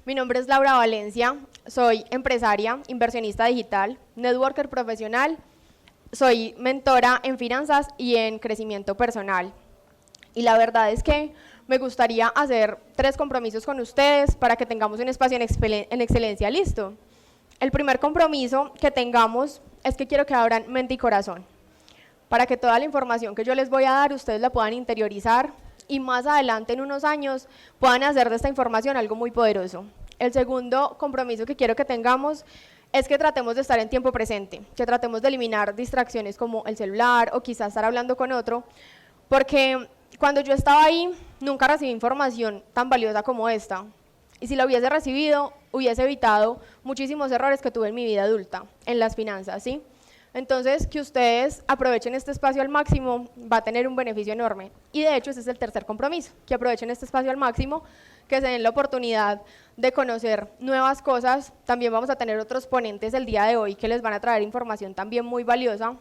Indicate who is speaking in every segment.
Speaker 1: Mi nombre es Laura Valencia, soy empresaria, inversionista digital, networker profesional, soy mentora en finanzas y en crecimiento personal. Y la verdad es que me gustaría hacer 3 compromisos con ustedes para que tengamos un espacio en excelencia listo. El primer compromiso que tengamos es que quiero que abran mente y corazón, para que toda la información que yo les voy a dar ustedes la puedan interiorizar y más adelante en unos años puedan hacer de esta información algo muy poderoso. El segundo compromiso que quiero que tengamos es que tratemos de estar en tiempo presente, que tratemos de eliminar distracciones como el celular o quizás estar hablando con otro, porque cuando yo estaba ahí nunca recibí información tan valiosa como esta, y si la hubiese recibido hubiese evitado muchísimos errores que tuve en mi vida adulta, en las finanzas, ¿sí? Entonces, que ustedes aprovechen este espacio al máximo va a tener un beneficio enorme. Y de hecho, ese es el tercer compromiso, que aprovechen este espacio al máximo, que se den la oportunidad de conocer nuevas cosas. También vamos a tener otros ponentes el día de hoy que les van a traer información también muy valiosa.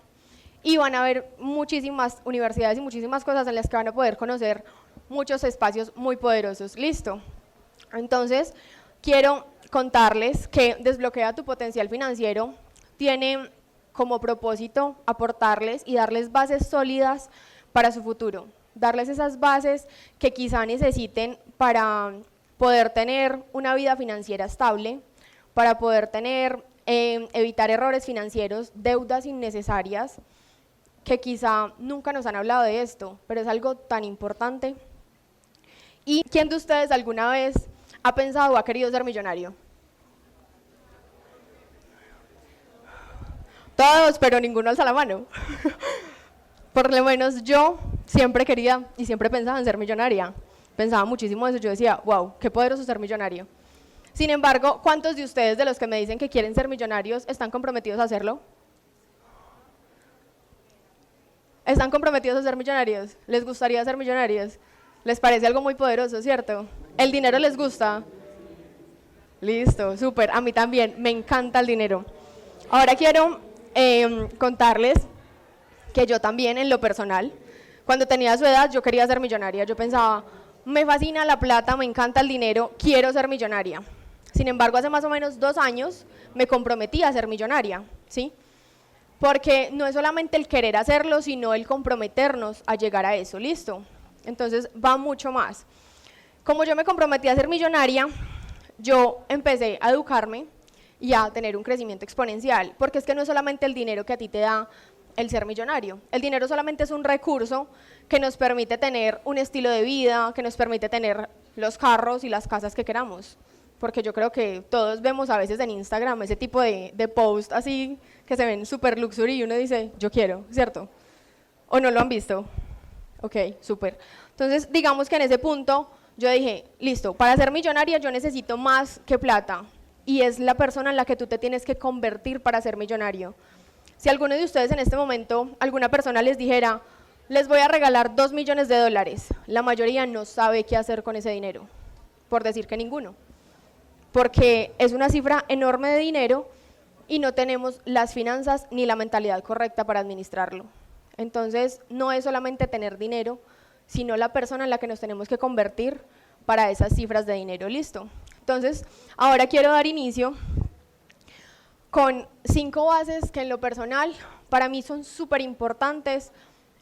Speaker 1: Y van a ver muchísimas universidades y muchísimas cosas en las que van a poder conocer muchos espacios muy poderosos. ¿Listo? Entonces, quiero contarles que Desbloquea tu Potencial Financiero tiene como propósito aportarles y darles bases sólidas para su futuro, darles esas bases que quizá necesiten para poder tener una vida financiera estable, para poder tener, evitar errores financieros, deudas innecesarias, que quizá nunca nos han hablado de esto, pero es algo tan importante. ¿Y quién de ustedes alguna vez ha pensado o ha querido ser millonario? Todos, pero ninguno alza la mano. Por lo menos yo siempre quería y siempre pensaba en ser millonaria. Pensaba muchísimo eso, yo decía, wow, qué poderoso ser millonario. Sin embargo, ¿cuántos de ustedes de los que me dicen que quieren ser millonarios están comprometidos a hacerlo? ¿Están comprometidos a ser millonarios? ¿Les gustaría ser millonarios? ¿Les parece algo muy poderoso, cierto? ¿El dinero les gusta? Listo, súper, a mí también, me encanta el dinero. Ahora quiero contarles que yo también en lo personal, cuando tenía su edad yo quería ser millonaria, yo pensaba, me fascina la plata, me encanta el dinero, quiero ser millonaria. Sin embargo, hace más o menos 2 años me comprometí a ser millonaria, ¿sí? Porque no es solamente el querer hacerlo, sino el comprometernos a llegar a eso, ¿listo? Entonces va mucho más. Como yo me comprometí a ser millonaria, yo empecé a educarme y a tener un crecimiento exponencial, porque es que no es solamente el dinero que a ti te da el ser millonario, el dinero solamente es un recurso que nos permite tener un estilo de vida, que nos permite tener los carros y las casas que queramos, porque yo creo que todos vemos a veces en Instagram ese tipo de post así que se ven súper luxury y uno dice, yo quiero, ¿cierto? ¿O no lo han visto? Ok, súper. Entonces, digamos que en ese punto yo dije, listo, para ser millonaria yo necesito más que plata, y es la persona en la que tú te tienes que convertir para ser millonario. Si alguno de ustedes en este momento, alguna persona les dijera, les voy a regalar 2 millones de dólares, la mayoría no sabe qué hacer con ese dinero, por decir que ninguno, porque es una cifra enorme de dinero y no tenemos las finanzas ni la mentalidad correcta para administrarlo. Entonces, no es solamente tener dinero, sino la persona en la que nos tenemos que convertir para esas cifras de dinero. ¿Listo? Entonces, ahora quiero dar inicio con 5 bases que en lo personal para mí son súper importantes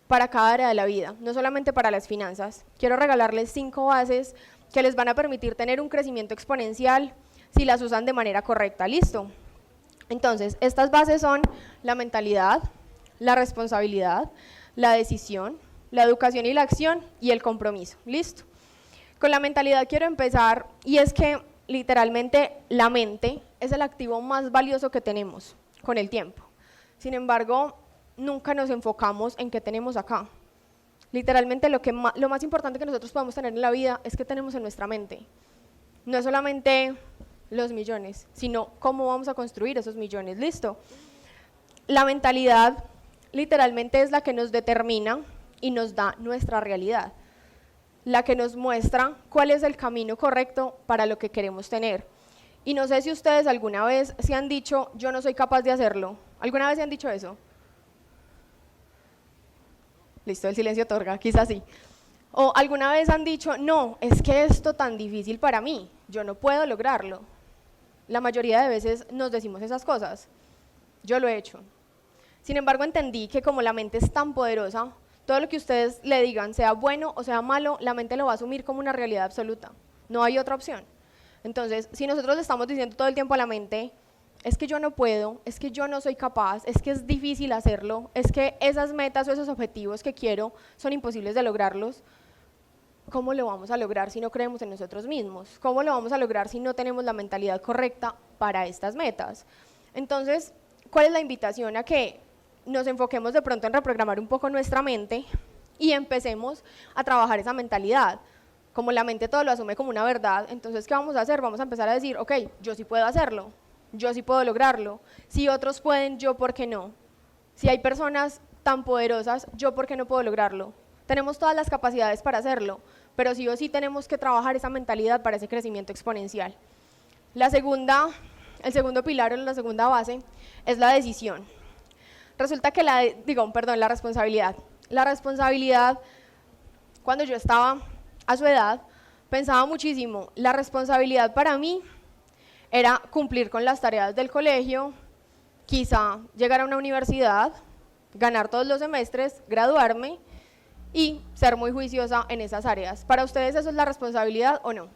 Speaker 1: para cada área de la vida, no solamente para las finanzas. Quiero regalarles 5 bases que les van a permitir tener un crecimiento exponencial si las usan de manera correcta. ¿Listo? Entonces, estas bases son la mentalidad, la responsabilidad, la decisión, la educación y la acción y el compromiso. ¿Listo? Con la mentalidad quiero empezar, y es que literalmente la mente es el activo más valioso que tenemos con el tiempo. Sin embargo, nunca nos enfocamos en qué tenemos acá. Literalmente lo más importante que nosotros podemos tener en la vida es que tenemos en nuestra mente. No es solamente los millones, sino cómo vamos a construir esos millones. ¿Listo? La mentalidad literalmente es la que nos determina y nos da nuestra realidad, la que nos muestra cuál es el camino correcto para lo que queremos tener. Y no sé si ustedes alguna vez se han dicho, yo no soy capaz de hacerlo. ¿Alguna vez se han dicho eso? Listo, el silencio otorga, quizás sí. O alguna vez han dicho, no, es que esto tan difícil para mí, yo no puedo lograrlo. La mayoría de veces nos decimos esas cosas. Yo lo he hecho. Sin embargo, entendí que como la mente es tan poderosa, todo lo que ustedes le digan, sea bueno o sea malo, la mente lo va a asumir como una realidad absoluta. No hay otra opción. Entonces, si nosotros le estamos diciendo todo el tiempo a la mente, es que yo no puedo, es que yo no soy capaz, es que es difícil hacerlo, es que esas metas o esos objetivos que quiero son imposibles de lograrlos, ¿cómo lo vamos a lograr si no creemos en nosotros mismos? ¿Cómo lo vamos a lograr si no tenemos la mentalidad correcta para estas metas? Entonces, ¿cuál es la invitación? A que nos enfoquemos de pronto en reprogramar un poco nuestra mente y empecemos a trabajar esa mentalidad. Como la mente todo lo asume como una verdad, entonces, ¿qué vamos a hacer? Vamos a empezar a decir, ok, yo sí puedo hacerlo, yo sí puedo lograrlo. Si otros pueden, yo, ¿por qué no? Si hay personas tan poderosas, yo, ¿por qué no puedo lograrlo? Tenemos todas las capacidades para hacerlo, pero sí o sí tenemos que trabajar esa mentalidad para ese crecimiento exponencial. El segundo pilar o la segunda base es la decisión. Resulta que la responsabilidad. La responsabilidad, cuando yo estaba a su edad, pensaba muchísimo, la responsabilidad para mí era cumplir con las tareas del colegio, quizá llegar a una universidad, ganar todos los semestres, graduarme y ser muy juiciosa en esas áreas. ¿Para ustedes eso es la responsabilidad o no?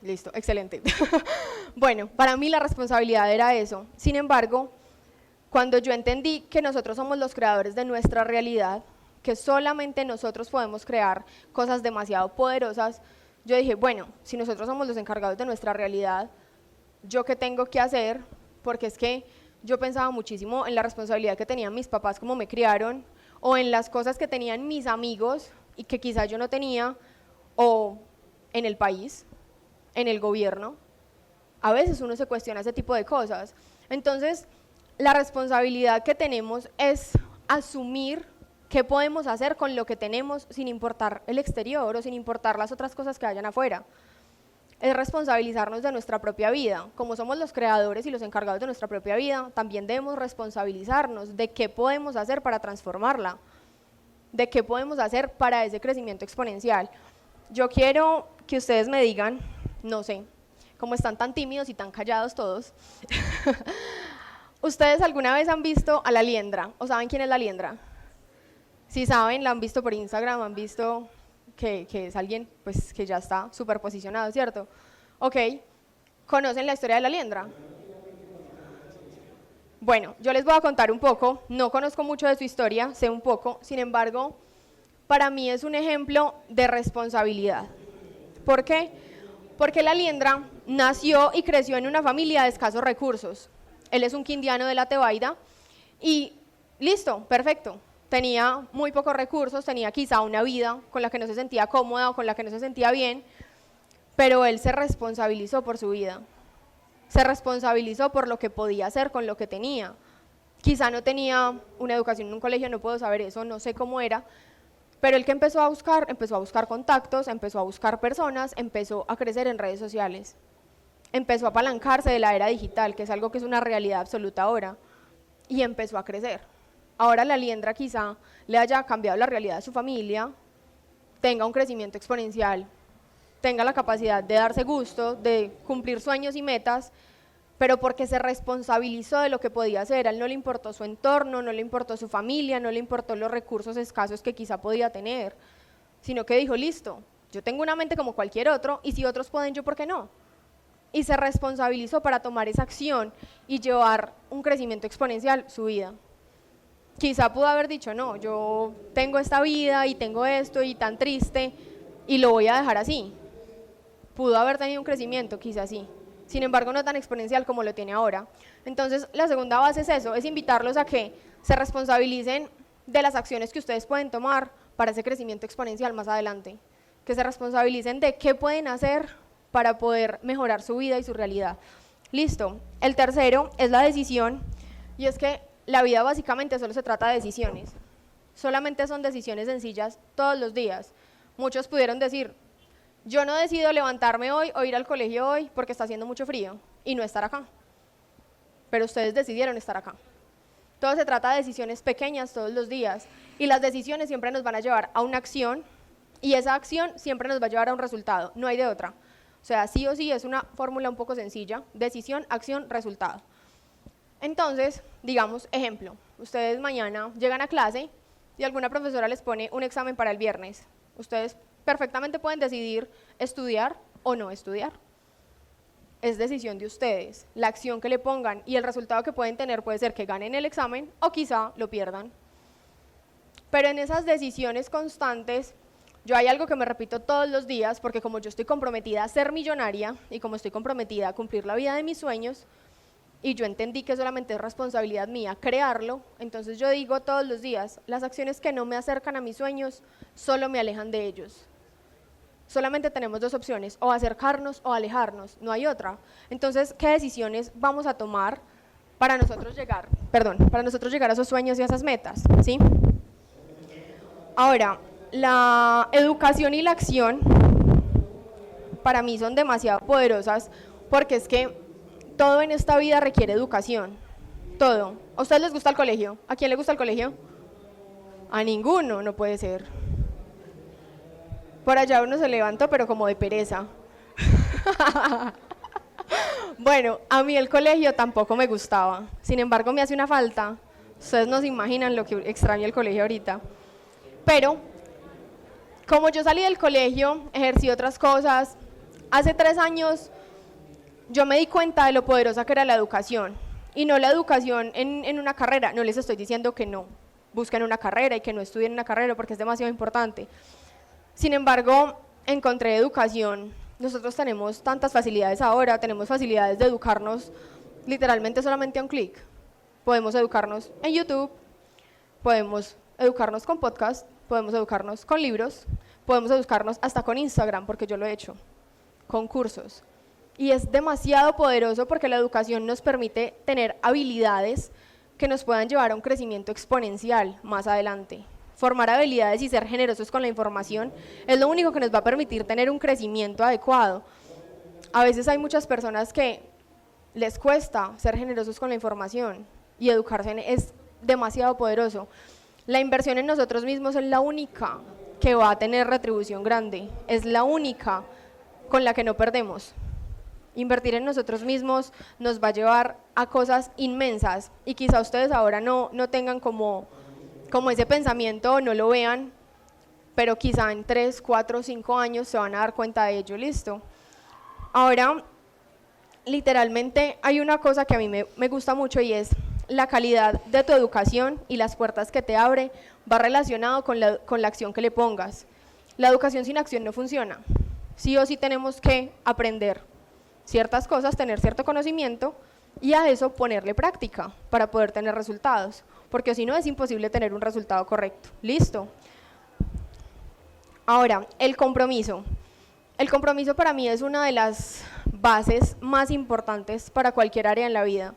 Speaker 1: Listo, excelente. Bueno, para mí la responsabilidad era eso. Sin embargo, cuando yo entendí que nosotros somos los creadores de nuestra realidad, que solamente nosotros podemos crear cosas demasiado poderosas, yo dije, bueno, si nosotros somos los encargados de nuestra realidad, ¿yo qué tengo que hacer? Porque es que yo pensaba muchísimo en la responsabilidad que tenían mis papás, como me criaron, o en las cosas que tenían mis amigos y que quizás yo no tenía, o en el país, en el gobierno. A veces uno se cuestiona ese tipo de cosas. Entonces, la responsabilidad que tenemos es asumir qué podemos hacer con lo que tenemos sin importar el exterior o sin importar las otras cosas que hayan afuera. Es responsabilizarnos de nuestra propia vida. Como somos los creadores y los encargados de nuestra propia vida, también debemos responsabilizarnos de qué podemos hacer para transformarla, de qué podemos hacer para ese crecimiento exponencial. Yo quiero que ustedes me digan, no sé, como están tan tímidos y tan callados todos, ¿ustedes alguna vez han visto a la liendra o saben quién es la liendra? Si saben, la han visto por Instagram, han visto que es alguien pues, que ya está súper posicionado, ¿cierto? Ok, ¿conocen la historia de la liendra? Bueno, yo les voy a contar un poco, no conozco mucho de su historia, sé un poco, sin embargo, para mí es un ejemplo de responsabilidad. ¿Por qué? Porque la liendra nació y creció en una familia de escasos recursos. Él es un quindiano de la Tebaida y listo, perfecto. Tenía muy pocos recursos, tenía quizá una vida con la que no se sentía cómoda o con la que no se sentía bien, pero él se responsabilizó por su vida. Se responsabilizó por lo que podía hacer con lo que tenía. Quizá no tenía una educación en un colegio, no puedo saber eso, no sé cómo era, pero el que empezó a buscar contactos, empezó a buscar personas, empezó a crecer en redes sociales, empezó a apalancarse de la era digital, que es algo que es una realidad absoluta ahora, y empezó a crecer. Ahora la liendra quizá le haya cambiado la realidad de su familia, tenga un crecimiento exponencial, tenga la capacidad de darse gusto, de cumplir sueños y metas, pero porque se responsabilizó de lo que podía hacer. A él no le importó su entorno, no le importó su familia, no le importó los recursos escasos que quizá podía tener, sino que dijo, listo, yo tengo una mente como cualquier otro, y si otros pueden, yo, ¿por qué no? Y se responsabilizó para tomar esa acción y llevar un crecimiento exponencial su vida. Quizá pudo haber dicho, no, yo tengo esta vida y tengo esto y tan triste y lo voy a dejar así. Pudo haber tenido un crecimiento, quizá sí. Sin embargo, no tan exponencial como lo tiene ahora. Entonces, la segunda base es eso, es invitarlos a que se responsabilicen de las acciones que ustedes pueden tomar para ese crecimiento exponencial más adelante. Que se responsabilicen de qué pueden hacer para poder mejorar su vida y su realidad. Listo. El tercero es la decisión, y es que la vida básicamente solo se trata de decisiones. Solamente son decisiones sencillas todos los días. Muchos pudieron decir, yo no decido levantarme hoy o ir al colegio hoy porque está haciendo mucho frío y no estar acá. Pero ustedes decidieron estar acá. Todo se trata de decisiones pequeñas todos los días. Y las decisiones siempre nos van a llevar a una acción y esa acción siempre nos va a llevar a un resultado, no hay de otra. O sea, sí o sí es una fórmula un poco sencilla, decisión, acción, resultado. Entonces, digamos, ejemplo, ustedes mañana llegan a clase y alguna profesora les pone un examen para el viernes. Ustedes perfectamente pueden decidir estudiar o no estudiar. Es decisión de ustedes. La acción que le pongan y el resultado que pueden tener puede ser que ganen el examen o quizá lo pierdan. Pero en esas decisiones constantes, yo hay algo que me repito todos los días, porque como yo estoy comprometida a ser millonaria y como estoy comprometida a cumplir la vida de mis sueños, y yo entendí que solamente es responsabilidad mía crearlo, entonces yo digo todos los días, las acciones que no me acercan a mis sueños solo me alejan de ellos. Solamente tenemos dos opciones, o acercarnos o alejarnos, no hay otra. Entonces, ¿qué decisiones vamos a tomar para nosotros llegar, para nosotros llegar a esos sueños y a esas metas? ¿Sí? Ahora, la educación y la acción para mí son demasiado poderosas porque es que todo en esta vida requiere educación, todo. ¿A ustedes les gusta el colegio? ¿A quién le gusta el colegio? A ninguno, no puede ser. Por allá uno se levantó, pero como de pereza. Bueno, a mí el colegio tampoco me gustaba, sin embargo me hace una falta. Ustedes no se imaginan lo que extraño el colegio ahorita. Pero, como yo salí del colegio, ejercí otras cosas, hace 3 años yo me di cuenta de lo poderosa que era la educación, y no la educación en una carrera, no les estoy diciendo que no busquen una carrera y que no estudien una carrera porque es demasiado importante. Sin embargo, encontré educación, nosotros tenemos tantas facilidades ahora, tenemos facilidades de educarnos literalmente solamente a un clic. Podemos educarnos en YouTube, podemos educarnos con podcast, podemos educarnos con libros, podemos educarnos hasta con Instagram, porque yo lo he hecho, con cursos. Y es demasiado poderoso porque la educación nos permite tener habilidades que nos puedan llevar a un crecimiento exponencial más adelante. Formar habilidades y ser generosos con la información es lo único que nos va a permitir tener un crecimiento adecuado. A veces hay muchas personas que les cuesta ser generosos con la información y educarse es demasiado poderoso. La inversión en nosotros mismos es la única que va a tener retribución grande, es la única con la que no perdemos. Invertir en nosotros mismos nos va a llevar a cosas inmensas y quizá ustedes ahora no tengan como ese pensamiento o no lo vean, pero quizá en 3, 4, 5 años se van a dar cuenta de ello, listo. Ahora, literalmente hay una cosa que a mí me gusta mucho y es la calidad de tu educación y las puertas que te abre va relacionado con la acción que le pongas. La educación sin acción no funciona, sí o sí tenemos que aprender ciertas cosas, tener cierto conocimiento y a eso ponerle práctica para poder tener resultados, porque si no es imposible tener un resultado correcto. ¿Listo? Ahora, el compromiso. El compromiso para mí es una de las bases más importantes para cualquier área en la vida.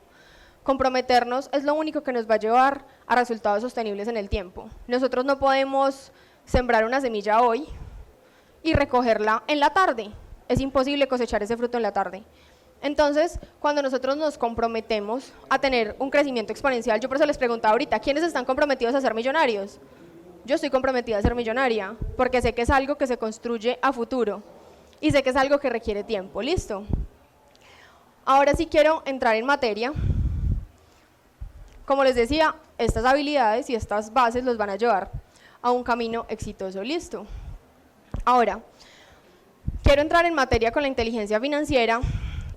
Speaker 1: Comprometernos es lo único que nos va a llevar a resultados sostenibles en el tiempo. Nosotros no podemos sembrar una semilla hoy y recogerla en la tarde. Es imposible cosechar ese fruto en la tarde. Entonces, cuando nosotros nos comprometemos a tener un crecimiento exponencial, yo por eso les preguntaba ahorita, ¿quiénes están comprometidos a ser millonarios? Yo estoy comprometida a ser millonaria, porque sé que es algo que se construye a futuro y sé que es algo que requiere tiempo, ¿listo? Ahora sí quiero entrar en materia. Como les decía, estas habilidades y estas bases los van a llevar a un camino exitoso, ¿listo? Ahora, quiero entrar en materia con la inteligencia financiera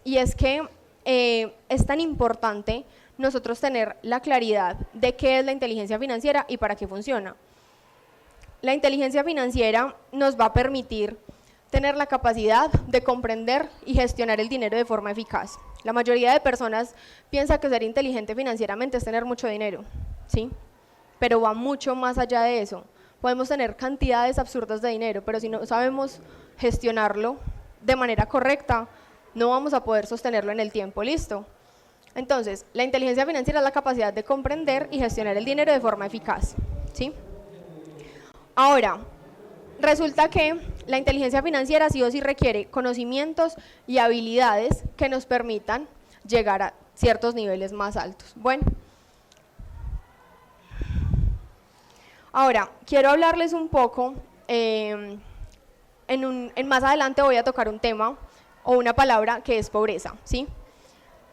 Speaker 1: y es que es tan importante nosotros tener la claridad de qué es la inteligencia financiera y para qué funciona. La inteligencia financiera nos va a permitir tener la capacidad de comprender y gestionar el dinero de forma eficaz. La mayoría de personas piensa que ser inteligente financieramente es tener mucho dinero, ¿sí? Pero va mucho más allá de eso. Podemos tener cantidades absurdas de dinero, pero si no sabemos gestionarlo de manera correcta, no vamos a poder sostenerlo en el tiempo, ¿listo? Entonces, la inteligencia financiera es la capacidad de comprender y gestionar el dinero de forma eficaz, ¿sí? Ahora, resulta que la inteligencia financiera sí o sí requiere conocimientos y habilidades que nos permitan llegar a ciertos niveles más altos. Bueno, Ahora, quiero hablarles un poco, más adelante voy a tocar un tema o una palabra que es pobreza, ¿sí?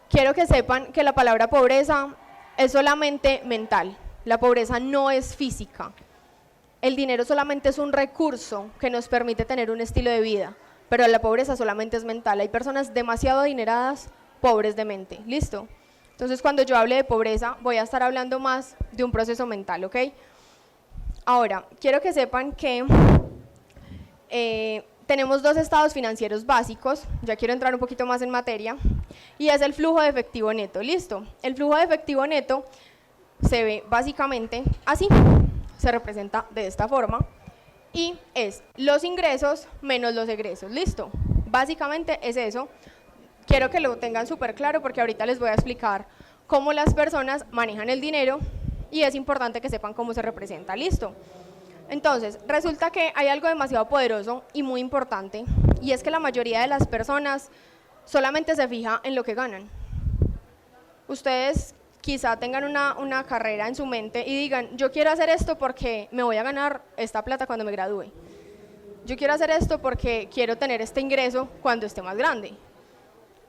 Speaker 1: Quiero que sepan que la palabra pobreza es solamente mental, la pobreza no es física. El dinero solamente es un recurso que nos permite tener un estilo de vida, pero la pobreza solamente es mental. Hay personas demasiado adineradas, pobres de mente, ¿listo? Entonces, cuando yo hable de pobreza, voy a estar hablando más de un proceso mental, ¿ok? Ahora, quiero que sepan que tenemos dos estados financieros básicos, ya quiero entrar un poquito más en materia, y es el flujo de efectivo neto, ¿listo? El flujo de efectivo neto se ve básicamente así, se representa de esta forma, y es los ingresos menos los egresos, ¿listo? Básicamente es eso. Quiero que lo tengan súper claro porque ahorita les voy a explicar cómo las personas manejan el dinero y es importante que sepan cómo se representa, ¿listo? Entonces, resulta que hay algo demasiado poderoso y muy importante y es que la mayoría de las personas solamente se fija en lo que ganan. Ustedes quizá tengan una carrera en su mente y digan, yo quiero hacer esto porque me voy a ganar esta plata cuando me gradúe. Yo quiero hacer esto porque quiero tener este ingreso cuando esté más grande.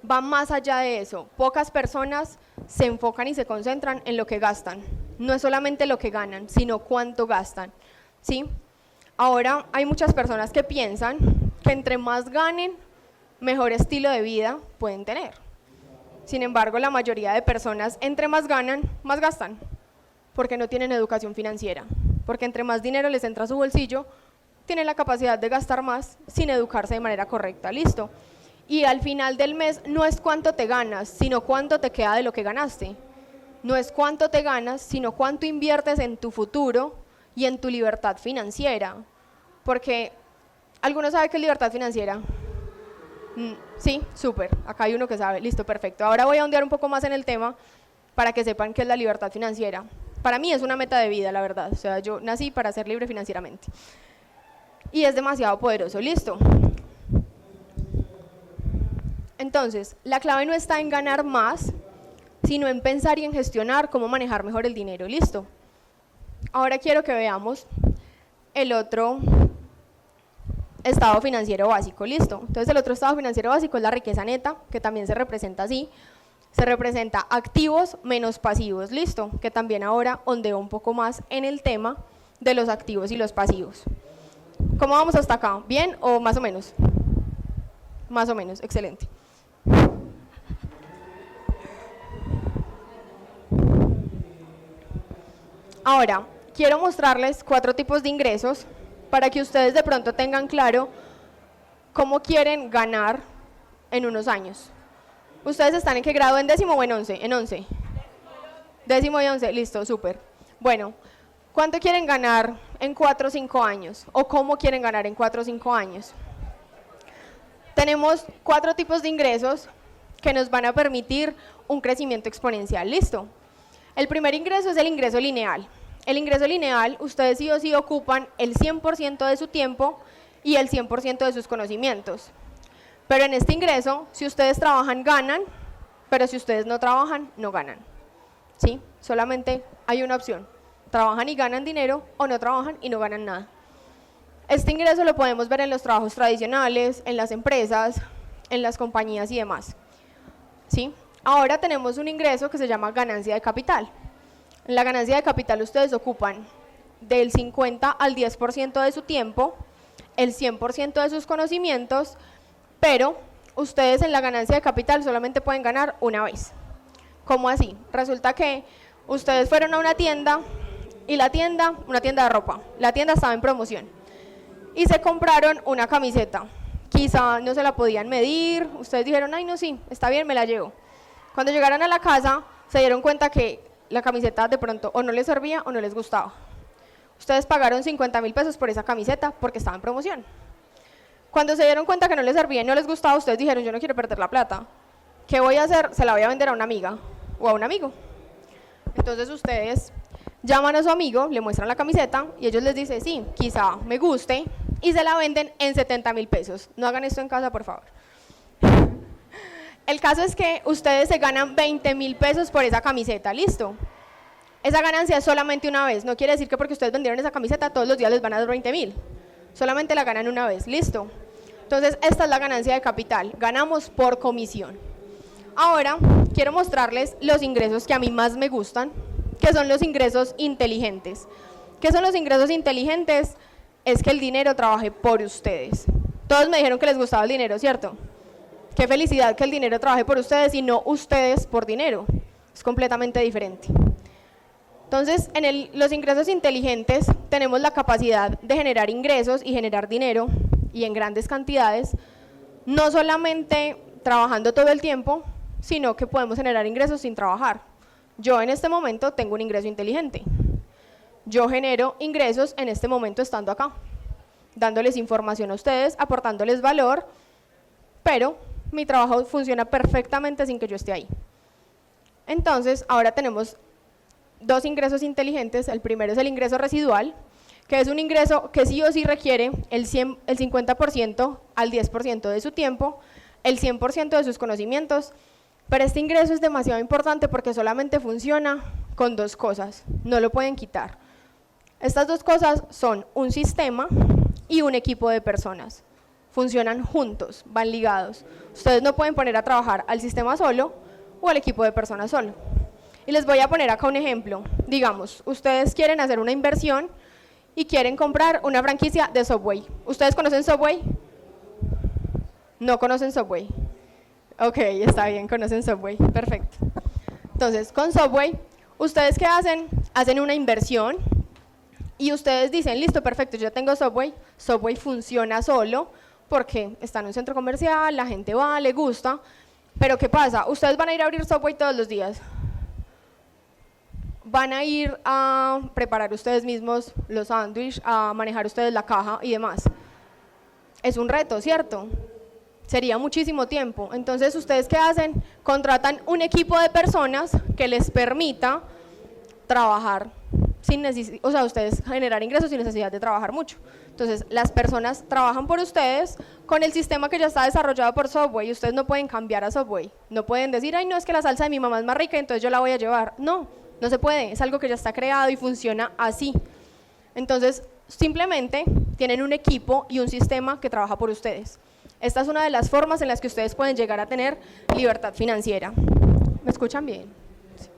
Speaker 1: Va más allá de eso. Pocas personas se enfocan y se concentran en lo que gastan. No es solamente lo que ganan, sino cuánto gastan, ¿sí? Ahora hay muchas personas que piensan que entre más ganen, mejor estilo de vida pueden tener. Sin embargo, la mayoría de personas, entre más ganan, más gastan, porque no tienen educación financiera, porque entre más dinero les entra a su bolsillo, tienen la capacidad de gastar más sin educarse de manera correcta, ¿listo? Y al final del mes no es cuánto te ganas, sino cuánto te queda de lo que ganaste. No es cuánto te ganas, sino cuánto inviertes en tu futuro y en tu libertad financiera. Porque, ¿alguno sabe qué es libertad financiera? Sí, súper, acá hay uno que sabe, listo, perfecto. Ahora voy a ondear un poco más en el tema para que sepan qué es la libertad financiera. Para mí es una meta de vida, la verdad, o sea, yo nací para ser libre financieramente. Y es demasiado poderoso, listo. Entonces, la clave no está en ganar más, sino en pensar y en gestionar cómo manejar mejor el dinero, listo. Ahora quiero que veamos el otro estado financiero básico, listo. Entonces el otro estado financiero básico es la riqueza neta, que también se representa así, se representa activos menos pasivos, listo, que también ahora ondeo un poco más en el tema de los activos y los pasivos. ¿Cómo vamos hasta acá? ¿Bien o más o menos? Más o menos, excelente. Ahora, quiero mostrarles 4 tipos de ingresos para que ustedes de pronto tengan claro cómo quieren ganar en unos años. ¿Ustedes están en qué grado? ¿En décimo o en 11? En 11. Décimo y 11, listo, súper. Bueno, ¿cuánto quieren ganar en 4 o 5 años? ¿O cómo quieren ganar en 4 o 5 años? Tenemos 4 tipos de ingresos que nos van a permitir un crecimiento exponencial, ¿listo? El primer ingreso es el ingreso lineal. El ingreso lineal, ustedes sí o sí ocupan el 100% de su tiempo y el 100% de sus conocimientos. Pero en este ingreso, si ustedes trabajan, ganan, pero si ustedes no trabajan, no ganan. ¿Sí? Solamente hay una opción. Trabajan y ganan dinero o no trabajan y no ganan nada. Este ingreso lo podemos ver en los trabajos tradicionales, en las empresas, en las compañías y demás. ¿Sí? Ahora tenemos un ingreso que se llama ganancia de capital. En la ganancia de capital ustedes ocupan del 50 al 10% de su tiempo, el 100% de sus conocimientos, pero ustedes en la ganancia de capital solamente pueden ganar una vez. ¿Cómo así? Resulta que ustedes fueron a una tienda y una tienda de ropa, la tienda estaba en promoción y se compraron una camiseta. Quizá no se la podían medir, ustedes dijeron, ay no, sí, está bien, me la llevo. Cuando llegaron a la casa se dieron cuenta que la camiseta de pronto o no les servía o no les gustaba. Ustedes pagaron 50.000 pesos por esa camiseta porque estaba en promoción. Cuando se dieron cuenta que no les servía y no les gustaba, ustedes dijeron, yo no quiero perder la plata. ¿Qué voy a hacer? Se la voy a vender a una amiga o a un amigo. Entonces ustedes llaman a su amigo, le muestran la camiseta y ellos les dicen, sí, quizá me guste, y se la venden en 70.000 pesos. No hagan esto en casa, por favor. El caso es que ustedes se ganan 20.000 pesos por esa camiseta, ¿listo? Esa ganancia es solamente una vez, no quiere decir que porque ustedes vendieron esa camiseta todos los días les van a dar 20.000, solamente la ganan una vez, listo. Entonces esta es la ganancia de capital, ganamos por comisión. Ahora quiero mostrarles los ingresos que a mí más me gustan, que son los ingresos inteligentes. ¿Qué son los ingresos inteligentes? Es que el dinero trabaje por ustedes. Todos me dijeron que les gustaba el dinero, ¿cierto? Qué felicidad que el dinero trabaje por ustedes y no ustedes por dinero. Es completamente diferente. Entonces, en los ingresos inteligentes tenemos la capacidad de generar ingresos y generar dinero, y en grandes cantidades, no solamente trabajando todo el tiempo, sino que podemos generar ingresos sin trabajar. Yo en este momento tengo un ingreso inteligente. Yo genero ingresos en este momento estando acá, dándoles información a ustedes, aportándoles valor, pero mi trabajo funciona perfectamente sin que yo esté ahí. Entonces, ahora tenemos dos ingresos inteligentes. El primero es el ingreso residual, que es un ingreso que sí o sí requiere el 50% al 10% de su tiempo, el 100% de sus conocimientos, pero este ingreso es demasiado importante porque solamente funciona con dos cosas, no lo pueden quitar. Estas dos cosas son un sistema y un equipo de personas. Funcionan juntos, van ligados. Ustedes no pueden poner a trabajar al sistema solo o al equipo de personas solo. Y les voy a poner acá un ejemplo. Digamos, ustedes quieren hacer una inversión y quieren comprar una franquicia de Subway. ¿Ustedes conocen Subway? ¿No conocen Subway? Ok, está bien, conocen Subway, perfecto. Entonces, con Subway, ¿ustedes qué hacen? Hacen una inversión y ustedes dicen, listo, perfecto, yo tengo Subway, Subway funciona solo porque está en un centro comercial, la gente va, le gusta, pero ¿qué pasa? Ustedes van a ir a abrir Subway todos los días. Van a ir a preparar ustedes mismos los sándwiches, a manejar ustedes la caja y demás. Es un reto, ¿cierto? Sería muchísimo tiempo. Entonces, ¿ustedes qué hacen? Contratan un equipo de personas que les permita trabajar sin necesidad, o sea, ustedes generar ingresos sin necesidad de trabajar mucho. Entonces, las personas trabajan por ustedes con el sistema que ya está desarrollado por Subway y ustedes no pueden cambiar a Subway. No pueden decir, ay, no, es que la salsa de mi mamá es más rica, entonces yo la voy a llevar. No, no se puede, es algo que ya está creado y funciona así. Entonces, simplemente tienen un equipo y un sistema que trabaja por ustedes. Esta es una de las formas en las que ustedes pueden llegar a tener libertad financiera. ¿Me escuchan bien? Sí.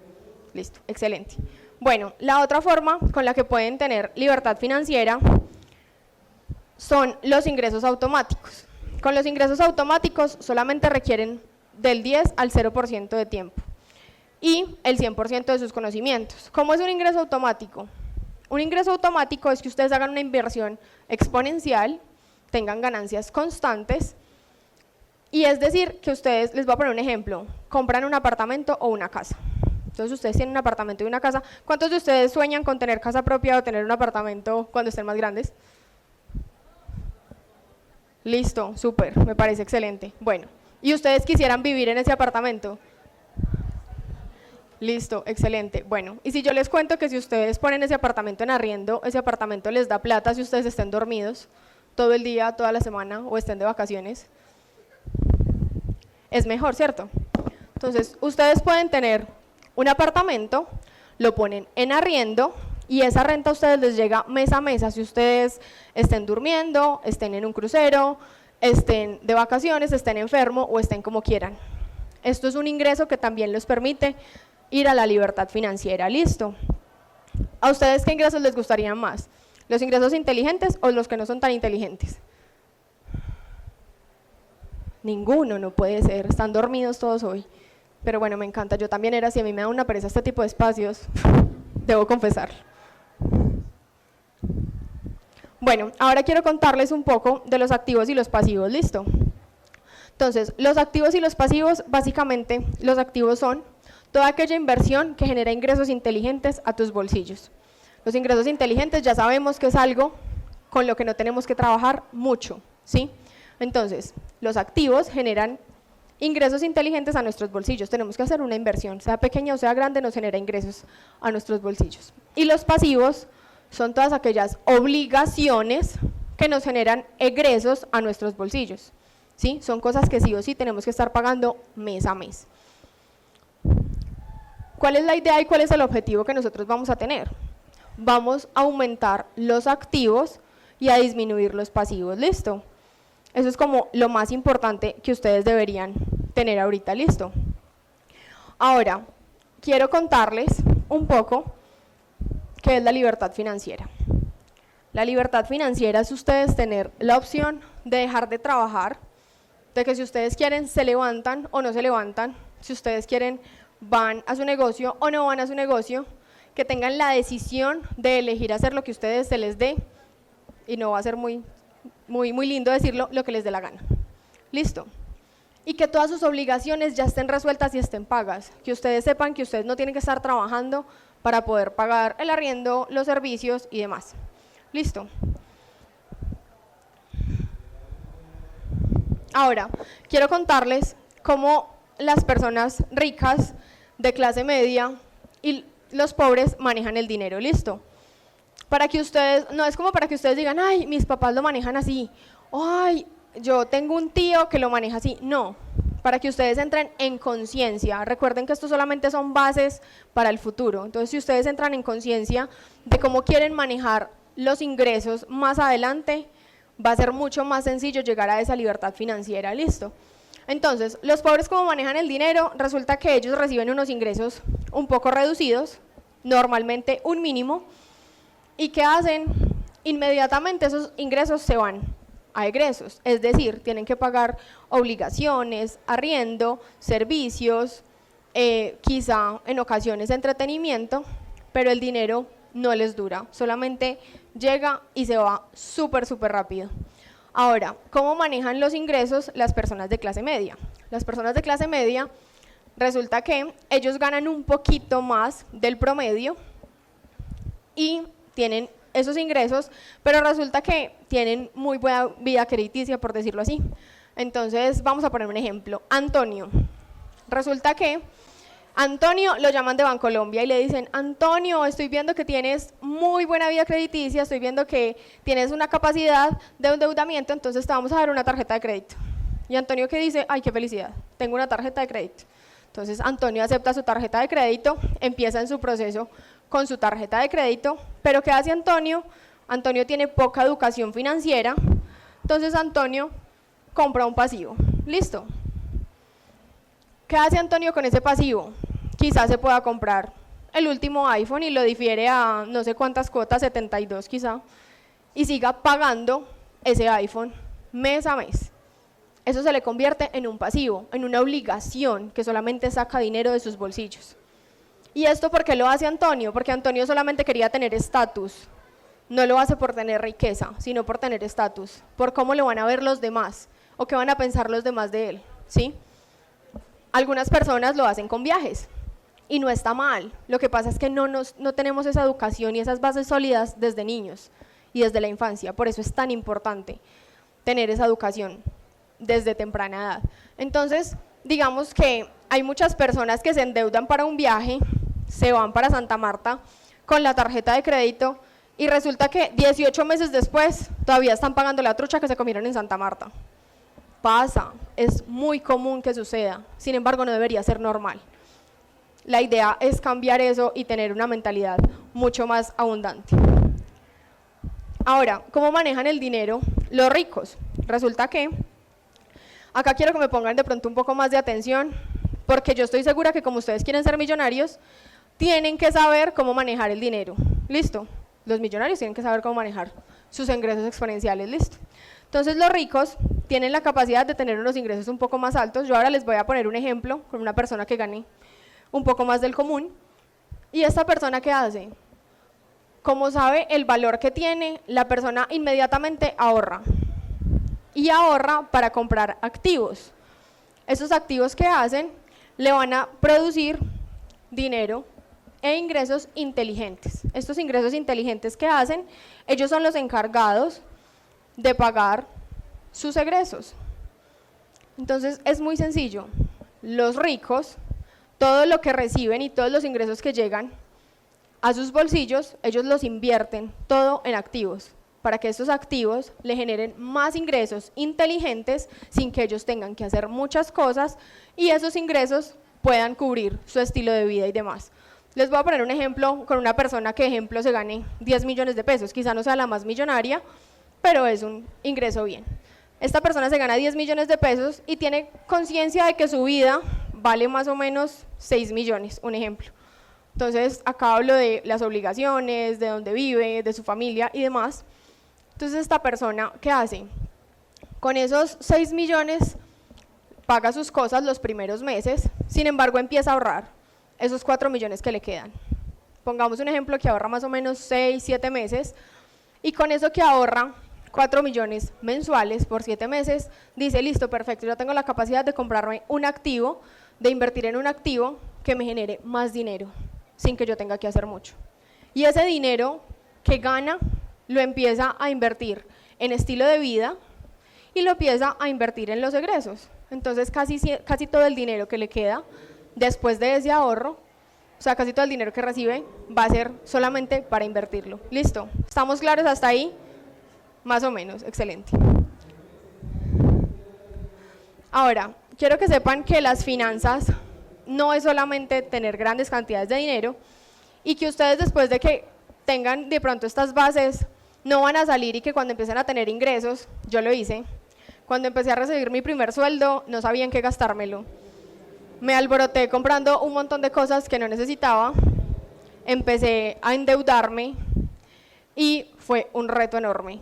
Speaker 1: Listo, excelente. Bueno, la otra forma con la que pueden tener libertad financiera son los ingresos automáticos. Con los ingresos automáticos solamente requieren del 10 al 0% de tiempo y el 100% de sus conocimientos. ¿Cómo es un ingreso automático? Un ingreso automático es que ustedes hagan una inversión exponencial, tengan ganancias constantes, y es decir, que ustedes, les voy a poner un ejemplo, compran un apartamento o una casa. Entonces ustedes tienen un apartamento y una casa. ¿Cuántos de ustedes sueñan con tener casa propia o tener un apartamento cuando estén más grandes? Listo, súper, me parece excelente. Bueno, ¿y ustedes quisieran vivir en ese apartamento? Listo, excelente. Bueno, y si yo les cuento que si ustedes ponen ese apartamento en arriendo, ese apartamento les da plata si ustedes estén dormidos todo el día, toda la semana o estén de vacaciones, es mejor, ¿cierto? Entonces, ustedes pueden tener un apartamento, lo ponen en arriendo y esa renta a ustedes les llega mes a mes, si ustedes estén durmiendo, estén en un crucero, estén de vacaciones, estén enfermos o estén como quieran. Esto es un ingreso que también les permite ir a la libertad financiera. ¿Listo? ¿A ustedes qué ingresos les gustarían más? ¿Los ingresos inteligentes o los que no son tan inteligentes? Ninguno, no puede ser, están dormidos todos hoy. Pero bueno, me encanta, yo también era así, a mí me da una pereza este tipo de espacios, debo confesar. Bueno, ahora quiero contarles un poco de los activos y los pasivos, ¿listo? Entonces, los activos y los pasivos, básicamente, los activos son toda aquella inversión que genera ingresos inteligentes a tus bolsillos. Los ingresos inteligentes ya sabemos que es algo con lo que no tenemos que trabajar mucho, ¿sí? Entonces, los activos generan ingresos inteligentes a nuestros bolsillos. Tenemos que hacer una inversión, sea pequeña o sea grande, nos genera ingresos a nuestros bolsillos. Y los pasivos son todas aquellas obligaciones que nos generan egresos a nuestros bolsillos, ¿sí? Son cosas que sí o sí tenemos que estar pagando mes a mes. ¿Cuál es la idea y cuál es el objetivo que nosotros vamos a tener? Vamos a aumentar los activos y a disminuir los pasivos, ¿listo? Eso es como lo más importante que ustedes deberían tener ahorita, ¿listo? Ahora, quiero contarles un poco qué es la libertad financiera. La libertad financiera es ustedes tener la opción de dejar de trabajar, de que si ustedes quieren se levantan o no se levantan, si ustedes quieren van a su negocio o no van a su negocio, que tengan la decisión de elegir hacer lo que ustedes se les dé, y no va a ser muy lindo decirlo, lo que les dé la gana. ¿Listo? Y que todas sus obligaciones ya estén resueltas y estén pagas, que ustedes sepan que ustedes no tienen que estar trabajando para poder pagar el arriendo, los servicios y demás. ¿Listo? Ahora, quiero contarles cómo las personas ricas de clase media y los pobres manejan el dinero, ¿listo? Para que ustedes, no es como para que ustedes digan, ay, mis papás lo manejan así, ay, yo tengo un tío que lo maneja así, no, para que ustedes entren en conciencia. Recuerden que esto solamente son bases para el futuro, entonces si ustedes entran en conciencia de cómo quieren manejar los ingresos más adelante, va a ser mucho más sencillo llegar a esa libertad financiera, ¿listo? Entonces, los pobres, ¿cómo manejan el dinero? Resulta que ellos reciben unos ingresos un poco reducidos, normalmente un mínimo, ¿y qué hacen? Inmediatamente esos ingresos se van a egresos, es decir, tienen que pagar obligaciones, arriendo, servicios, quizá en ocasiones entretenimiento, pero el dinero no les dura, solamente llega y se va súper rápido. Ahora, ¿cómo manejan los ingresos las personas de clase media? Las personas de clase media, resulta que ellos ganan un poquito más del promedio y tienen esos ingresos, pero resulta que tienen muy buena vida crediticia, por decirlo así. Entonces, vamos a poner un ejemplo. Antonio. Resulta que Antonio lo llaman de Bancolombia y le dicen, Antonio, estoy viendo que tienes muy buena vida crediticia, estoy viendo que tienes una capacidad de endeudamiento, entonces te vamos a dar una tarjeta de crédito. Y Antonio, ¿qué dice? Ay, qué felicidad, tengo una tarjeta de crédito. Entonces Antonio acepta su tarjeta de crédito, empieza en su proceso con su tarjeta de crédito, pero ¿qué hace Antonio? Antonio tiene poca educación financiera, entonces Antonio compra un pasivo. ¿Listo? ¿Qué hace Antonio con ese pasivo? Quizás se pueda comprar el último iPhone y lo difiere a no sé cuántas cuotas, 72 quizá, y siga pagando ese iPhone mes a mes. Eso se le convierte en un pasivo, en una obligación que solamente saca dinero de sus bolsillos. ¿Y esto por qué lo hace Antonio? Porque Antonio solamente quería tener estatus. No lo hace por tener riqueza, sino por tener estatus, por cómo lo van a ver los demás o qué van a pensar los demás de él, ¿sí? Algunas personas lo hacen con viajes y no está mal, lo que pasa es que no tenemos esa educación y esas bases sólidas desde niños y desde la infancia, por eso es tan importante tener esa educación desde temprana edad. Entonces, digamos que hay muchas personas que se endeudan para un viaje, se van para Santa Marta con la tarjeta de crédito y resulta que 18 meses después todavía están pagando la trucha que se comieron en Santa Marta. Pasa, es muy común que suceda, sin embargo no debería ser normal. La idea es cambiar eso y tener una mentalidad mucho más abundante. Ahora, ¿cómo manejan el dinero los ricos? Resulta que, acá quiero que me pongan de pronto un poco más de atención, porque yo estoy segura que como ustedes quieren ser millonarios, tienen que saber cómo manejar el dinero. ¿Listo? Los millonarios tienen que saber cómo manejar sus ingresos exponenciales. ¿Listo? Entonces los ricos tienen la capacidad de tener unos ingresos un poco más altos. Yo ahora les voy a poner un ejemplo con una persona que gane un poco más del común. ¿Y esta persona qué hace? Como sabe el valor que tiene, la persona inmediatamente ahorra. Y ahorra para comprar activos. Esos activos que hacen le van a producir dinero e ingresos inteligentes. Estos ingresos inteligentes que hacen, ellos son los encargados de pagar sus egresos. Entonces es muy sencillo, los ricos, todo lo que reciben y todos los ingresos que llegan a sus bolsillos, ellos los invierten todo en activos, para que estos activos le generen más ingresos inteligentes sin que ellos tengan que hacer muchas cosas y esos ingresos puedan cubrir su estilo de vida y demás. Les voy a poner un ejemplo con una persona que, ejemplo, se gane 10 millones de pesos. Quizá no sea la más millonaria, pero es un ingreso bien. Esta persona se gana 10 millones de pesos y tiene conciencia de que su vida vale más o menos 6 millones, un ejemplo. Entonces, acá hablo de las obligaciones, de dónde vive, de su familia y demás. Entonces, esta persona, ¿qué hace? Con esos 6 millones paga sus cosas los primeros meses, sin embargo, empieza a ahorrar esos 4 millones que le quedan. Pongamos un ejemplo que ahorra más o menos 6, 7 meses, y con eso que ahorra 4 millones mensuales por 7 meses, dice, listo, perfecto, yo tengo la capacidad de comprarme un activo, de invertir en un activo que me genere más dinero, sin que yo tenga que hacer mucho. Y ese dinero que gana, lo empieza a invertir en estilo de vida y lo empieza a invertir en los egresos. Entonces, casi todo el dinero que le queda después de ese ahorro, o sea, casi todo el dinero que recibe, va a ser solamente para invertirlo. ¿Listo? ¿Estamos claros hasta ahí? Más o menos, excelente. Ahora, quiero que sepan que las finanzas no es solamente tener grandes cantidades de dinero y que ustedes después de que tengan de pronto estas bases, no van a salir y que cuando empiecen a tener ingresos, yo lo hice, cuando empecé a recibir mi primer sueldo, no sabía en qué gastármelo. Me alboroté comprando un montón de cosas que no necesitaba, empecé a endeudarme y fue un reto enorme.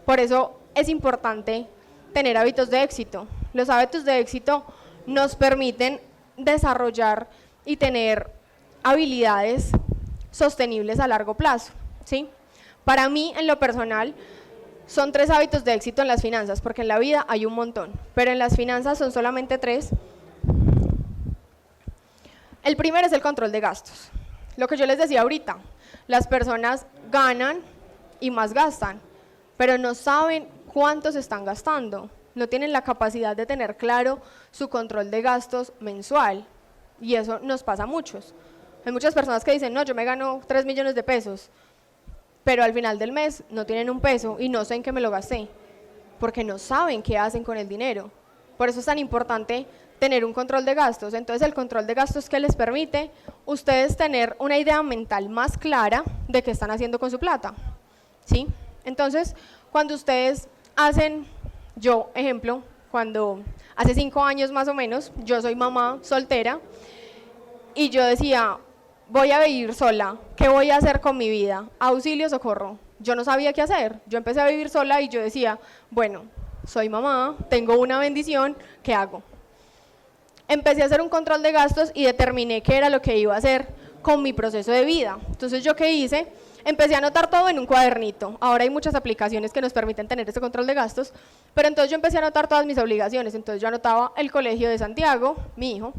Speaker 1: Por eso es importante tener hábitos de éxito. Los hábitos de éxito nos permiten desarrollar y tener habilidades sostenibles a largo plazo, ¿sí? Para mí, en lo personal, son 3 hábitos de éxito en las finanzas, porque en la vida hay un montón, pero en las finanzas son solamente 3. El primero es el control de gastos. Lo que yo les decía ahorita, las personas ganan y más gastan, pero no saben cuánto se están gastando, no tienen la capacidad de tener claro su control de gastos mensual, y eso nos pasa a muchos. Hay muchas personas que dicen, no, yo me gano 3 millones de pesos, pero al final del mes no tienen un peso y no sé en qué me lo gasté, porque no saben qué hacen con el dinero. Por eso es tan importante tener un control de gastos. Entonces, el control de gastos que les permite ustedes tener una idea mental más clara de qué están haciendo con su plata, ¿sí? Entonces, cuando ustedes hacen, yo, ejemplo, cuando hace 5 años más o menos, yo soy mamá soltera y yo decía, voy a vivir sola, ¿qué voy a hacer con mi vida? Auxilio, socorro. Yo no sabía qué hacer, yo empecé a vivir sola y yo decía, bueno, soy mamá, tengo una bendición, ¿qué hago? Empecé a hacer un control de gastos y determiné qué era lo que iba a hacer con mi proceso de vida. Entonces, ¿yo qué hice? Empecé a anotar todo en un cuadernito. Ahora hay muchas aplicaciones que nos permiten tener ese control de gastos, pero entonces yo empecé a anotar todas mis obligaciones. Entonces yo anotaba el colegio de Santiago, mi hijo,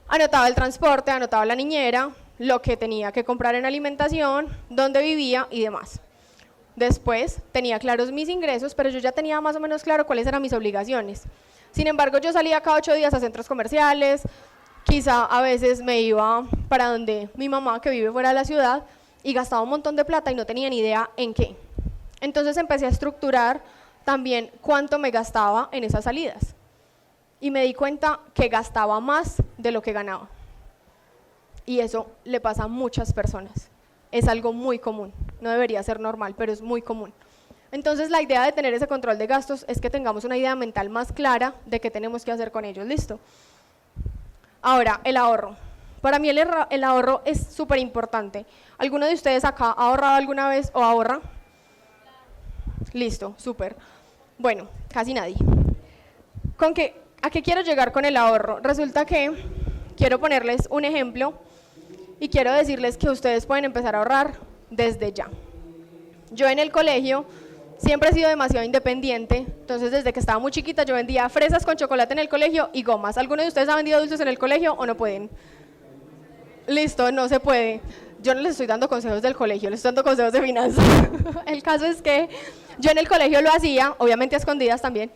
Speaker 1: anotaba el transporte, anotaba la niñera, lo que tenía que comprar en alimentación, dónde vivía y demás. Después tenía claros mis ingresos, pero yo ya tenía más o menos claro cuáles eran mis obligaciones. Sin embargo, yo salía cada 8 días a centros comerciales, quizá a veces me iba para donde mi mamá, que vive fuera de la ciudad, y gastaba un montón de plata y no tenía ni idea en qué. Entonces empecé a estructurar también cuánto me gastaba en esas salidas. Y me di cuenta que gastaba más de lo que ganaba. Y eso le pasa a muchas personas. Es algo muy común, no debería ser normal, pero es muy común. Entonces, la idea de tener ese control de gastos es que tengamos una idea mental más clara de qué tenemos que hacer con ellos. ¿Listo? Ahora, el ahorro. Para mí el ahorro es súper importante. ¿Alguno de ustedes acá ha ahorrado alguna vez o ahorra? Listo, súper. Bueno, casi nadie. ¿A qué quiero llegar con el ahorro? Resulta que quiero ponerles un ejemplo y quiero decirles que ustedes pueden empezar a ahorrar desde ya. Yo en el colegio siempre he sido demasiado independiente, entonces desde que estaba muy chiquita yo vendía fresas con chocolate en el colegio y gomas. ¿Alguno de ustedes ha vendido dulces en el colegio o no pueden? Listo, no se puede. Yo no les estoy dando consejos del colegio, les estoy dando consejos de finanzas. El caso es que yo en el colegio lo hacía, obviamente a escondidas también.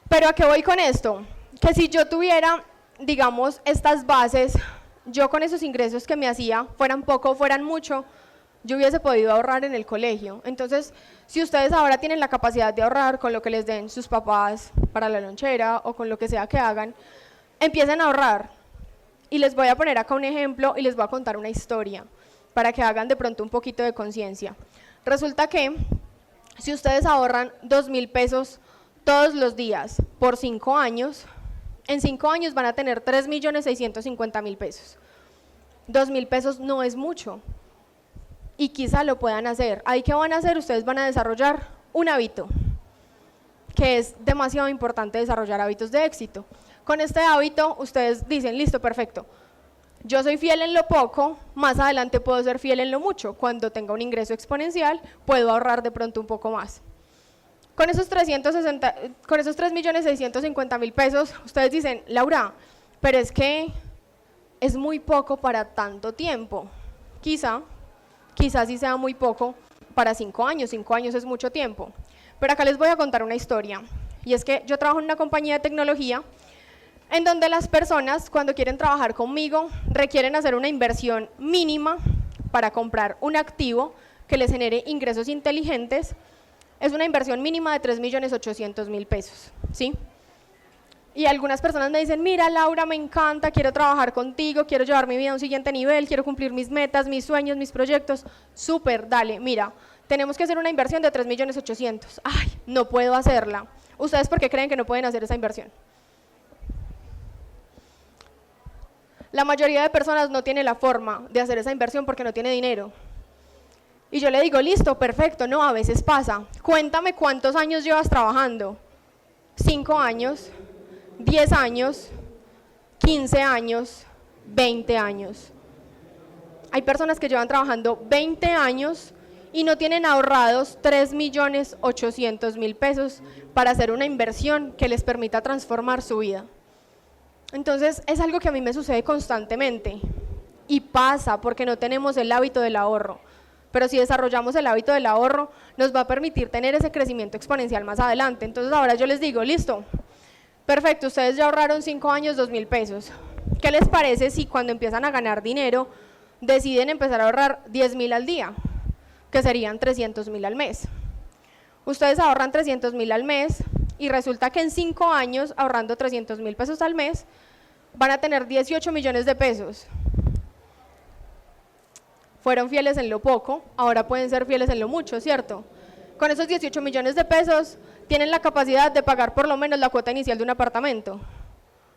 Speaker 1: Pero ¿a qué voy con esto? Que si yo tuviera, digamos, estas bases, yo con esos ingresos que me hacía, fueran poco o fueran mucho, yo hubiese podido ahorrar en el colegio. Entonces, si ustedes ahora tienen la capacidad de ahorrar con lo que les den sus papás para la lonchera o con lo que sea que hagan, empiecen a ahorrar. Y les voy a poner acá un ejemplo y les voy a contar una historia para que hagan de pronto un poquito de conciencia. Resulta que si ustedes ahorran 2.000 pesos todos los días por 5 años, en 5 años van a tener 3.650.000 pesos. 2.000 pesos no es mucho y quizá lo puedan hacer. ¿Ahí qué van a hacer? Ustedes van a desarrollar un hábito, que es demasiado importante desarrollar hábitos de éxito. Con este hábito ustedes dicen, listo, perfecto, yo soy fiel en lo poco, más adelante puedo ser fiel en lo mucho. Cuando tenga un ingreso exponencial, puedo ahorrar de pronto un poco más. Con esos 3.650.000 pesos, ustedes dicen, Laura, pero es que es muy poco para tanto tiempo. Quizás sí sea muy poco para 5 años, 5 años es mucho tiempo. Pero acá les voy a contar una historia, y es que yo trabajo en una compañía de tecnología en donde las personas, cuando quieren trabajar conmigo, requieren hacer una inversión mínima para comprar un activo que les genere ingresos inteligentes. Es una inversión mínima de 3.800.000 pesos, ¿sí? Y algunas personas me dicen, mira Laura, me encanta, quiero trabajar contigo, quiero llevar mi vida a un siguiente nivel, quiero cumplir mis metas, mis sueños, mis proyectos. Súper, dale, mira, tenemos que hacer una inversión de 3.800.000. Ay, no puedo hacerla. ¿Ustedes por qué creen que no pueden hacer esa inversión? La mayoría de personas no tiene la forma de hacer esa inversión porque no tiene dinero. Y yo le digo, listo, perfecto, no, a veces pasa. Cuéntame cuántos años llevas trabajando. 5 años, 10 años, 15 años, 20 años. Hay personas que llevan trabajando 20 años y no tienen ahorrados 3.800.000 pesos para hacer una inversión que les permita transformar su vida. Entonces es algo que a mí me sucede constantemente y pasa porque no tenemos el hábito del ahorro, pero si desarrollamos el hábito del ahorro nos va a permitir tener ese crecimiento exponencial más adelante. Entonces ahora yo les digo, listo, perfecto, ustedes ya ahorraron 5 años 2.000 pesos, ¿qué les parece si cuando empiezan a ganar dinero deciden empezar a ahorrar 10.000 al día, que serían 300.000 al mes? Ustedes ahorran 300.000 al mes y resulta que en 5 años, ahorrando 300.000 pesos al mes, van a tener 18 millones de pesos. Fueron fieles en lo poco, ahora pueden ser fieles en lo mucho, ¿cierto? Con esos 18 millones de pesos tienen la capacidad de pagar por lo menos la cuota inicial de un apartamento,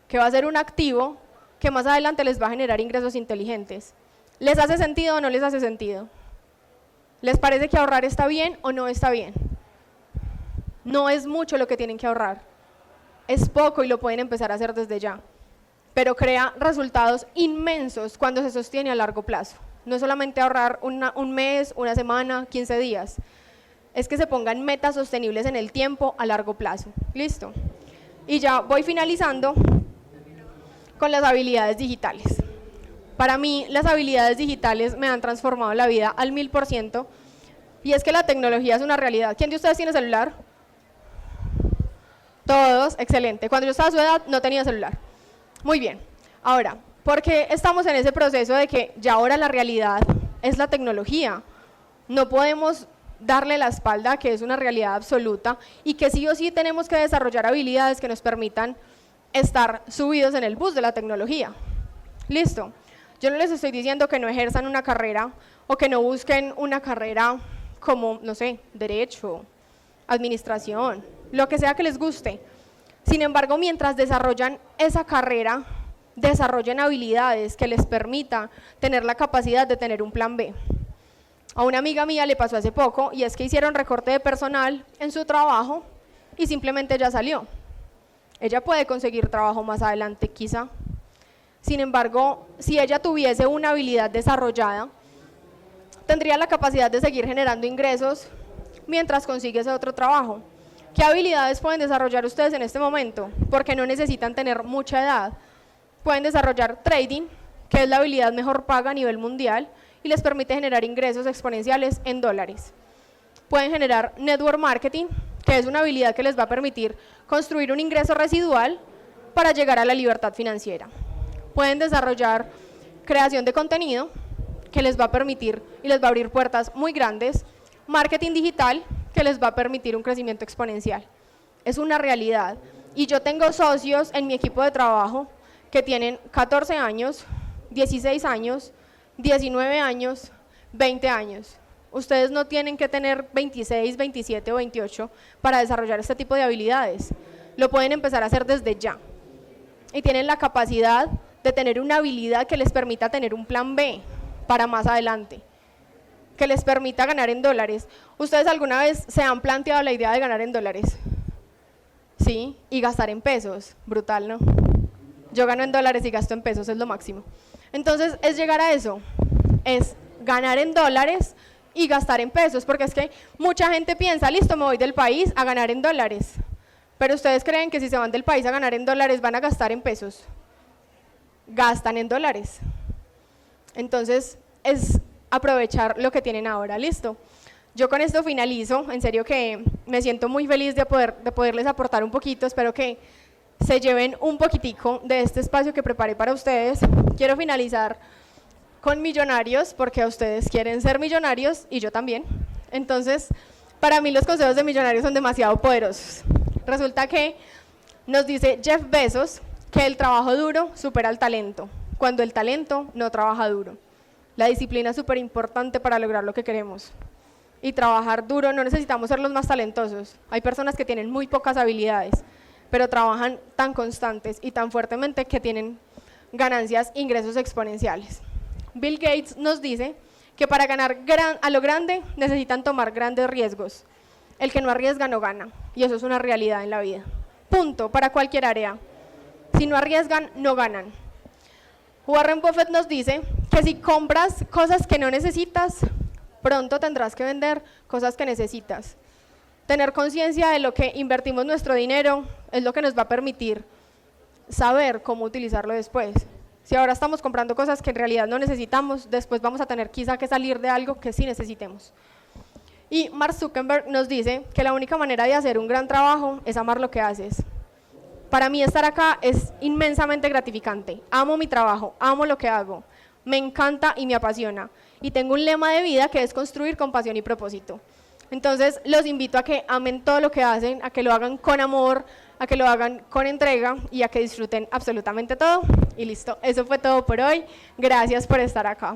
Speaker 1: que va a ser un activo que más adelante les va a generar ingresos inteligentes. ¿Les hace sentido o no les hace sentido? ¿Les parece que ahorrar está bien o no está bien? No es mucho lo que tienen que ahorrar, es poco y lo pueden empezar a hacer desde ya, pero crea resultados inmensos cuando se sostiene a largo plazo. No es solamente ahorrar un mes, una semana, 15 días, es que se pongan metas sostenibles en el tiempo a largo plazo. ¿Listo? Y ya voy finalizando con las habilidades digitales. Para mí las habilidades digitales me han transformado la vida al 1000%, y es que la tecnología es una realidad. ¿Quién de ustedes tiene celular? Todos, excelente. Cuando yo estaba a su edad no tenía celular. Muy bien. Ahora, ¿por qué estamos en ese proceso de que ya ahora la realidad es la tecnología? No podemos darle la espalda a que es una realidad absoluta y que sí o sí tenemos que desarrollar habilidades que nos permitan estar subidos en el bus de la tecnología. Listo. Yo no les estoy diciendo que no ejerzan una carrera o que no busquen una carrera como, no sé, derecho, administración, lo que sea que les guste. Sin embargo, mientras desarrollan esa carrera, desarrollen habilidades que les permita tener la capacidad de tener un plan B. A una amiga mía le pasó hace poco y es que hicieron recorte de personal en su trabajo y simplemente ya salió. Ella puede conseguir trabajo más adelante quizá. Sin embargo, si ella tuviese una habilidad desarrollada, tendría la capacidad de seguir generando ingresos mientras consigue ese otro trabajo. ¿Qué habilidades pueden desarrollar ustedes en este momento? Porque no necesitan tener mucha edad. Pueden desarrollar trading, que es la habilidad mejor paga a nivel mundial y les permite generar ingresos exponenciales en dólares. Pueden generar network marketing, que es una habilidad que les va a permitir construir un ingreso residual para llegar a la libertad financiera. Pueden desarrollar creación de contenido, que les va a permitir y les va a abrir puertas muy grandes. Marketing digital, que les va a permitir un crecimiento exponencial. Es una realidad. Y yo tengo socios en mi equipo de trabajo que tienen 14 años, 16 años, 19 años, 20 años. Ustedes no tienen que tener 26, 27 o 28 para desarrollar este tipo de habilidades. Lo pueden empezar a hacer desde ya. Y tienen la capacidad de tener una habilidad que les permita tener un plan B para más adelante, que les permita ganar en dólares. ¿Ustedes alguna vez se han planteado la idea de ganar en dólares? Sí, y gastar en pesos. Brutal, ¿no? Yo gano en dólares y gasto en pesos, es lo máximo. Entonces, es llegar a eso, es ganar en dólares y gastar en pesos, porque es que mucha gente piensa, listo, me voy del país a ganar en dólares, pero ustedes creen que si se van del país a ganar en dólares van a gastar en pesos. Gastan en dólares. Entonces, es aprovechar lo que tienen ahora, listo. Yo con esto finalizo, en serio que me siento muy feliz de poderles aportar un poquito, espero que se lleven un poquitico de este espacio que preparé para ustedes. Quiero finalizar con millonarios, porque a ustedes quieren ser millonarios y yo también. Entonces, para mí los consejos de millonarios son demasiado poderosos. Resulta que nos dice Jeff Bezos que el trabajo duro supera al talento, cuando el talento no trabaja duro. La disciplina es súper importante para lograr lo que queremos. Y trabajar duro, no necesitamos ser los más talentosos. Hay personas que tienen muy pocas habilidades, pero trabajan tan constantes y tan fuertemente que tienen ganancias, ingresos exponenciales. Bill Gates nos dice que para ganar a lo grande necesitan tomar grandes riesgos. El que no arriesga no gana, y eso es una realidad en la vida. Punto, para cualquier área. Si no arriesgan, no ganan. Warren Buffett nos dice que si compras cosas que no necesitas, pronto tendrás que vender cosas que necesitas. Tener conciencia de lo que invertimos nuestro dinero es lo que nos va a permitir saber cómo utilizarlo después. Si ahora estamos comprando cosas que en realidad no necesitamos, después vamos a tener quizá que salir de algo que sí necesitemos. Y Mark Zuckerberg nos dice que la única manera de hacer un gran trabajo es amar lo que haces. Para mí estar acá es inmensamente gratificante. Amo mi trabajo, amo lo que hago, me encanta y me apasiona. Y tengo un lema de vida que es construir con pasión y propósito. Entonces los invito a que amen todo lo que hacen, a que lo hagan con amor, a que lo hagan con entrega y a que disfruten absolutamente todo. Y listo, eso fue todo por hoy. Gracias por estar acá.